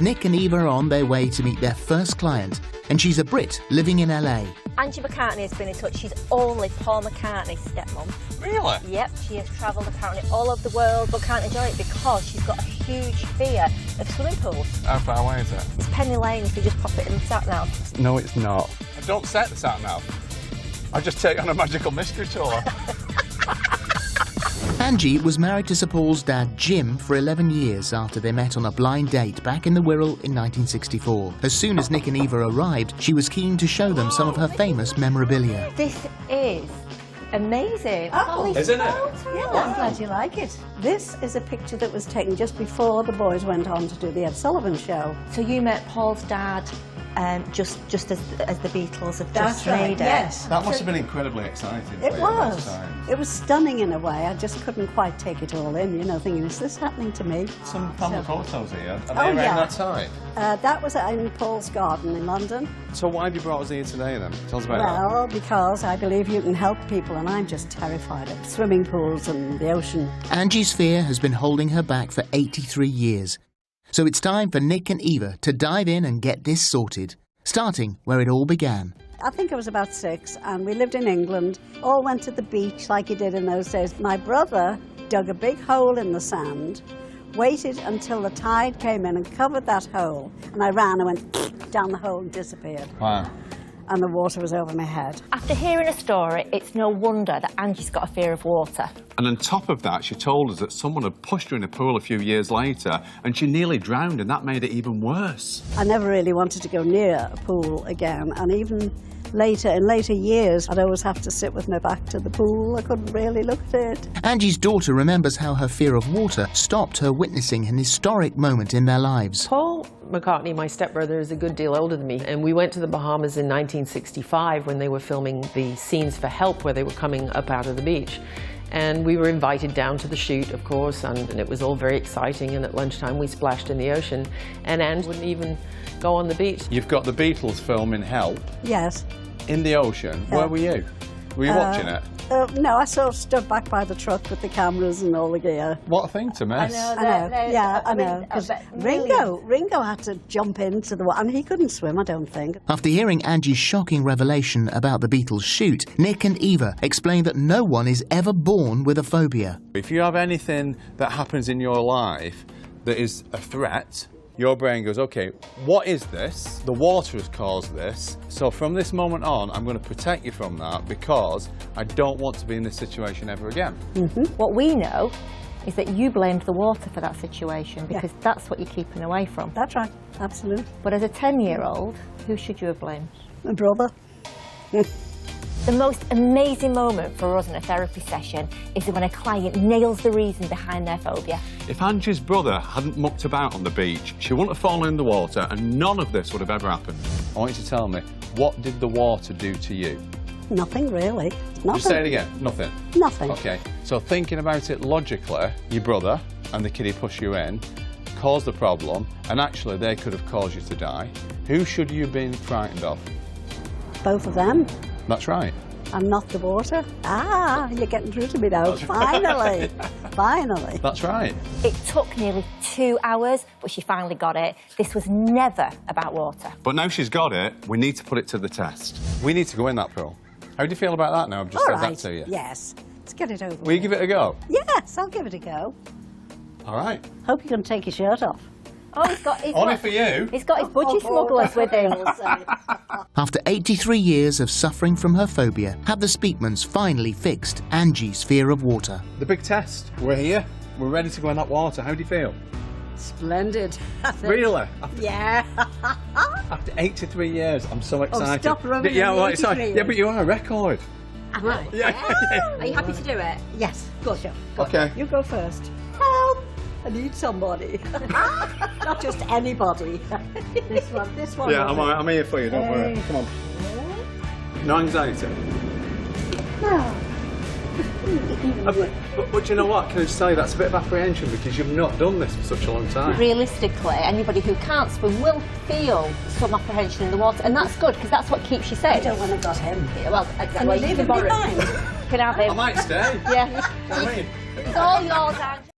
Nik and Eva are on their way to meet their first client, and she's a Brit living in LA. Angie McCartney has been in touch. She's only Paul McCartney's stepmom. Really? Yep, she has travelled apparently all over the world but can't enjoy it because she's got a huge fear of swimming pools. How far away is it? It's Penny Lane if you just pop it in the sat-nav. No, it's not. I don't set the sat-nav. I just take on a magical mystery tour. Angie was married to Sir Paul's dad Jim for 11 years after they met on a blind date back in the Wirral in 1964. As soon as Nik and Eva arrived, she was keen to show them some of her famous memorabilia. This is amazing. Oh, isn't it? Yeah, I'm glad you like it. This is a picture that was taken just before the boys went on to do the Ed Sullivan Show. So you met Paul's dad just as the Beatles have That's just right, made it. yes. That must have been incredibly exciting. It for you at that was. time. It was stunning in a way. I just couldn't quite take it all in, you know, thinking, is this happening to me? Some family photos here. Are they Oh, around yeah. that time? That was in Paul's garden in London. So why have you brought us here today then? Tell us about that. Well, because I believe you can help people, and I'm just terrified of swimming pools and the ocean. Angie's fear has been holding her back for 83 years. So it's time for Nik and Eva to dive in and get this sorted, starting where it all began. I think I was about 6, and we lived in England. All went to the beach like you did in those days. My brother dug a big hole in the sand, waited until the tide came in and covered that hole, and I ran and went down the hole and disappeared. Wow. And the water was over my head. After hearing a story, it's no wonder that Angie's got a fear of water. And on top of that, she told us that someone had pushed her in a pool a few years later and she nearly drowned, and that made it even worse. I never really wanted to go near a pool again, and even in later years, I'd always have to sit with my back to the pool. I couldn't really look at it. Angie's daughter remembers how her fear of water stopped her witnessing an historic moment in their lives. Paul McCartney, my stepbrother, is a good deal older than me, and we went to the Bahamas in 1965 when they were filming the scenes for Help, where they were coming up out of the beach. And we were invited down to the shoot, of course, and it was all very exciting, and at lunchtime we splashed in the ocean, and Ange wouldn't even go on the beach. You've got the Beatles filming Help Yes. in the ocean. Yeah. Where were you? Were you watching it? No, I sort of stood back by the truck with the cameras and all the gear. What a thing to miss. I know. 'Cause Ringo had to jump into the water, and he couldn't swim, I don't think. After hearing Angie's shocking revelation about the Beatles' shoot, Nik and Eva explained that no one is ever born with a phobia. If you have anything that happens in your life that is a threat, your brain goes, okay, what is this? The water has caused this. So from this moment on, I'm going to protect you from that because I don't want to be in this situation ever again. What we know is that you blamed the water for that situation because that's what you're keeping away from. That's right, absolutely. But as a 10-year-old, who should you have blamed? My brother. The most amazing moment for us in a therapy session is when a client nails the reason behind their phobia. If Angie's brother hadn't mucked about on the beach, she wouldn't have fallen in the water and none of this would have ever happened. I want you to tell me, what did the water do to you? Nothing really. Nothing. Just say it again. Nothing. Nothing. Okay, so thinking about it logically, your brother and the kid he pushed you in caused the problem, and actually they could have caused you to die. Who should you have been frightened of? Both of them. That's right. And not the water. Ah, you're getting through to me now. Finally. Finally. That's right. It took nearly 2 hours, but she finally got it. This was never about water. But now she's got it, we need to put it to the test. We need to go in that pool. How do you feel about that now? I've just All said right. that to you. Yes. Let's get it over Will you give it a go? Yes, I'll give it a go. All right. Hope you can take your shirt off. Oh, Only for you. He's got his budgie smugglers with him. After 83 years of suffering from her phobia, have the Speakmans finally fixed Angie's fear of water? The big test. We're here. We're ready to go in that water. How do you feel? Splendid. I think. Really? Yeah. After 83 years, I'm so excited. stop rubbing Yeah, in well, the it's like, 83 yeah, but you're on a record. Am I? Yeah. Are you happy to do it? Yes. Go, Chef. Okay. You go first. Help! I need somebody. Not just anybody. This one. Yeah, I'm here for you, don't worry. Come on. No anxiety. No. But you know what? Can I just tell you, that's a bit of apprehension because you've not done this for such a long time. Realistically, anybody who can't swim will feel some apprehension in the water, and that's good because that's what keeps you safe. I don't want to got him. Yeah, well, exactly. Can you leave him behind? You can have him. I might stay. Yeah. I mean. It's all yours, Ange.